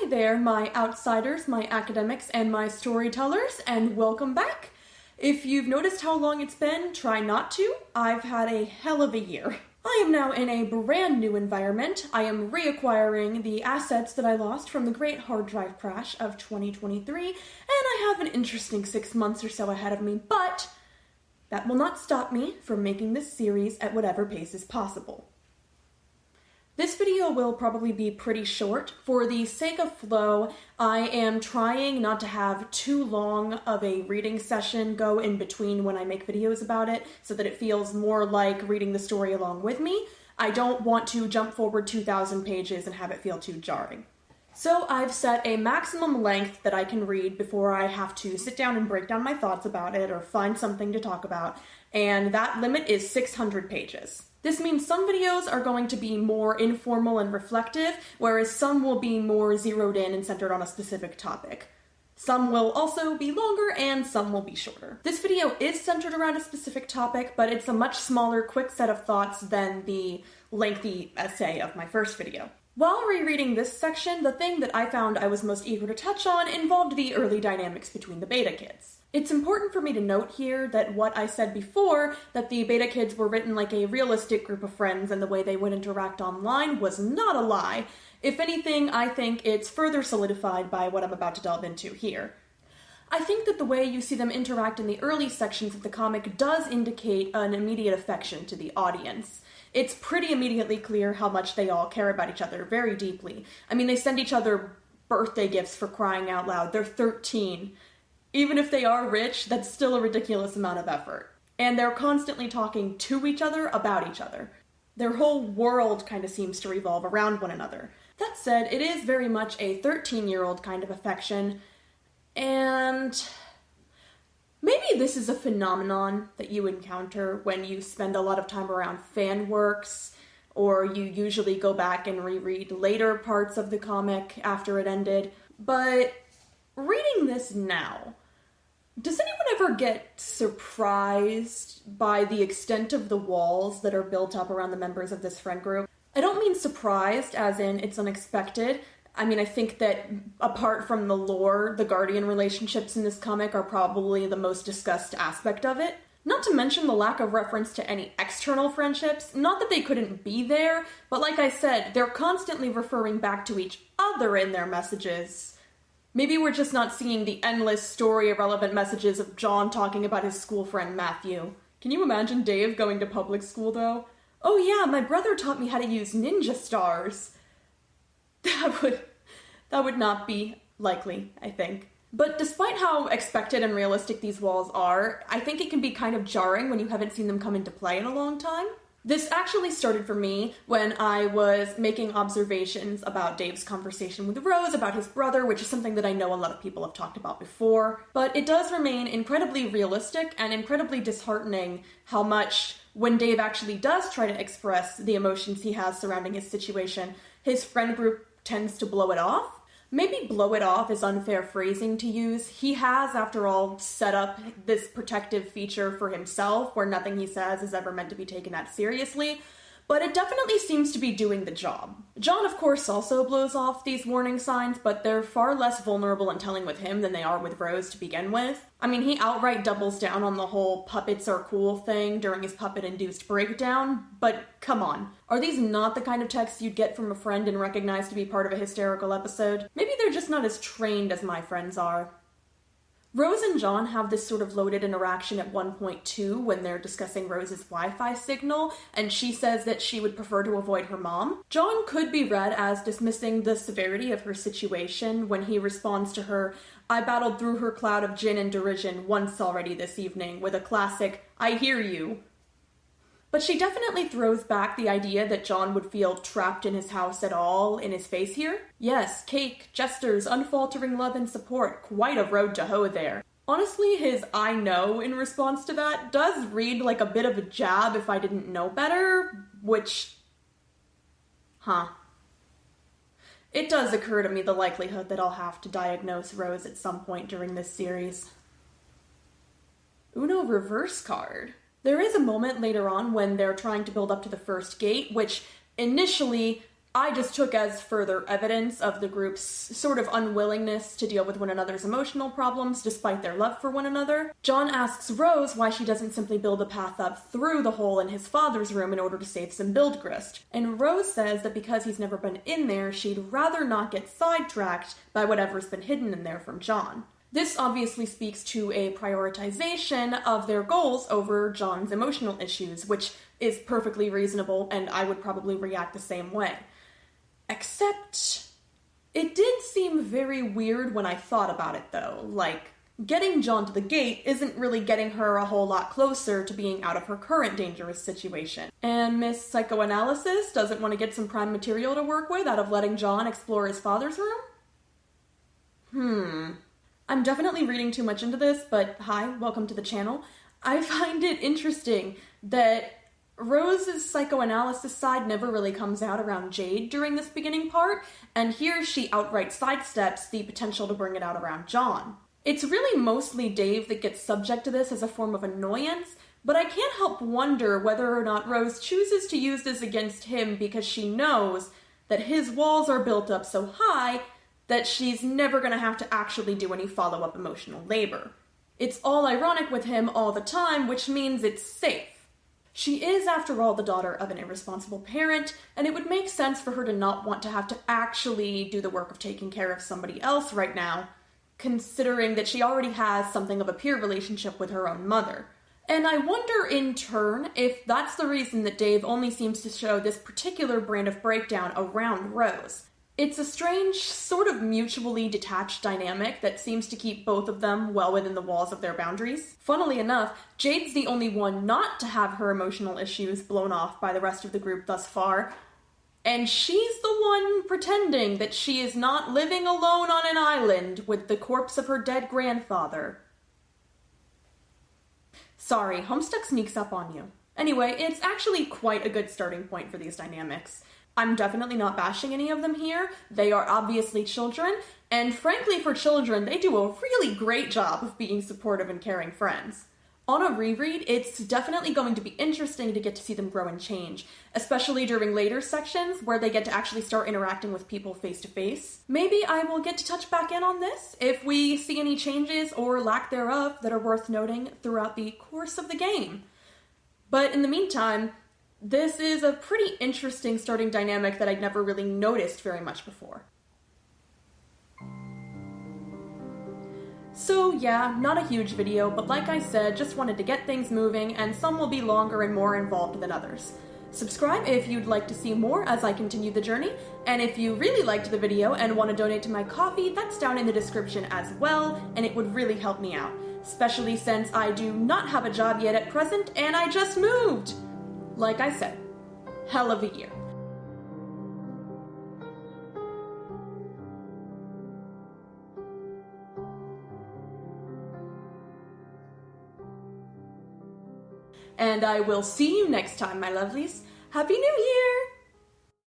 Hi there, my outsiders, my academics, and my storytellers, and welcome back. If you've noticed how long it's been, try not to. I've had a hell of a year. I am now in a brand new environment. I am reacquiring the assets that I lost from the great hard drive crash of 2023, and I have an interesting 6 months or so ahead of me, but that will not stop me from making this series at whatever pace is possible. This video will probably be pretty short. For the sake of flow, I am trying not to have too long of a reading session go in between when I make videos about it, so that it feels more like reading the story along with me. I don't want to jump forward 2,000 pages and have it feel too jarring. So I've set a maximum length that I can read before I have to sit down and break down my thoughts about it or find something to talk about, and that limit is 600 pages. This means some videos are going to be more informal and reflective, whereas some will be more zeroed in and centered on a specific topic. Some will also be longer and some will be shorter. This video is centered around a specific topic, but it's a much smaller, quick set of thoughts than the lengthy essay of my first video. While rereading this section, the thing that I found I was most eager to touch on involved the early dynamics between the beta kids. It's important for me to note here that what I said before, that the beta kids were written like a realistic group of friends and the way they would interact online, was not a lie. If anything, I think it's further solidified by what I'm about to delve into here. I think that the way you see them interact in the early sections of the comic does indicate an immediate affection to the audience. It's pretty immediately clear how much they all care about each other very deeply. I mean, they send each other birthday gifts, for crying out loud. They're 13. Even if they are rich, that's still a ridiculous amount of effort. And they're constantly talking to each other about each other. Their whole world kind of seems to revolve around one another. That said, it is very much a 13-year-old kind of affection, and maybe this is a phenomenon that you encounter when you spend a lot of time around fan works, or you usually go back and reread later parts of the comic after it ended. But reading this now, does anyone ever get surprised by the extent of the walls that are built up around the members of this friend group? I don't mean surprised as in it's unexpected. I mean, I think that apart from the lore, the guardian relationships in this comic are probably the most discussed aspect of it. Not to mention the lack of reference to any external friendships. Not that they couldn't be there, but like I said, they're constantly referring back to each other in their messages. Maybe we're just not seeing the endless story-irrelevant messages of John talking about his school friend Matthew. Can you imagine Dave going to public school, though? Oh yeah, my brother taught me how to use ninja stars. That would not be likely, I think. But despite how expected and realistic these walls are, I think it can be kind of jarring when you haven't seen them come into play in a long time. This actually started for me when I was making observations about Dave's conversation with Rose about his brother, which is something that I know a lot of people have talked about before. But it does remain incredibly realistic and incredibly disheartening how much, when Dave actually does try to express the emotions he has surrounding his situation, his friend group tends to blow it off. Maybe blow it off is unfair phrasing to use. He has, after all, set up this protective feature for himself where nothing he says is ever meant to be taken that seriously, but it definitely seems to be doing the job. John, of course, also blows off these warning signs, but they're far less vulnerable and telling with him than they are with Rose to begin with. I mean, he outright doubles down on the whole puppets are cool thing during his puppet-induced breakdown, but come on. Are these not the kind of texts you'd get from a friend and recognize to be part of a hysterical episode? Maybe they're just not as trained as my friends are. Rose and John have this sort of loaded interaction at one point too when they're discussing Rose's Wi-Fi signal, and she says that she would prefer to avoid her mom. John could be read as dismissing the severity of her situation when he responds to her, "I battled through her cloud of gin and derision once already this evening," with a classic, "I hear you." But she definitely throws back the idea that John would feel trapped in his house at all in his face here. Yes, cake, jesters, unfaltering love and support, quite a road to hoe there. Honestly, his "I know" in response to that does read like a bit of a jab if I didn't know better, which... It does occur to me the likelihood that I'll have to diagnose Rose at some point during this series. Uno reverse card. There is a moment later on when they're trying to build up to the first gate, which initially I just took as further evidence of the group's sort of unwillingness to deal with one another's emotional problems despite their love for one another. John asks Rose why she doesn't simply build a path up through the hole in his father's room in order to save some build grist. And Rose says that because he's never been in there, she'd rather not get sidetracked by whatever's been hidden in there from John. This obviously speaks to a prioritization of their goals over John's emotional issues, which is perfectly reasonable, and I would probably react the same way. Except, it did seem very weird when I thought about it, though. Like, getting John to the gate isn't really getting her a whole lot closer to being out of her current dangerous situation. And Miss Psychoanalysis doesn't want to get some prime material to work with out of letting John explore his father's room? I'm definitely reading too much into this, but hi, welcome to the channel. I find it interesting that Rose's psychoanalysis side never really comes out around Jade during this beginning part, and here she outright sidesteps the potential to bring it out around John. It's really mostly Dave that gets subject to this as a form of annoyance, but I can't help wonder whether or not Rose chooses to use this against him because she knows that his walls are built up so high that she's never going to have to actually do any follow-up emotional labor. It's all ironic with him all the time, which means it's safe. She is, after all, the daughter of an irresponsible parent, and it would make sense for her to not want to have to actually do the work of taking care of somebody else right now, considering that she already has something of a peer relationship with her own mother. And I wonder, in turn, if that's the reason that Dave only seems to show this particular brand of breakdown around Rose. It's a strange, sort of mutually detached dynamic that seems to keep both of them well within the walls of their boundaries. Funnily enough, Jade's the only one not to have her emotional issues blown off by the rest of the group thus far, and she's the one pretending that she is not living alone on an island with the corpse of her dead grandfather. Sorry, Homestuck sneaks up on you. Anyway, it's actually quite a good starting point for these dynamics. I'm definitely not bashing any of them here. They are obviously children, and frankly for children, they do a really great job of being supportive and caring friends. On a reread, it's definitely going to be interesting to get to see them grow and change, especially during later sections where they get to actually start interacting with people face to face. Maybe I will get to touch back in on this if we see any changes or lack thereof that are worth noting throughout the course of the game. But in the meantime, this is a pretty interesting starting dynamic that I'd never really noticed very much before. So yeah, not a huge video, but like I said, just wanted to get things moving, and some will be longer and more involved than others. Subscribe if you'd like to see more as I continue the journey, and if you really liked the video and want to donate to my Ko-fi, that's down in the description as well, and it would really help me out, especially since I do not have a job yet at present, and I just moved! Like I said, hell of a year. And I will see you next time, my lovelies. Happy New Year!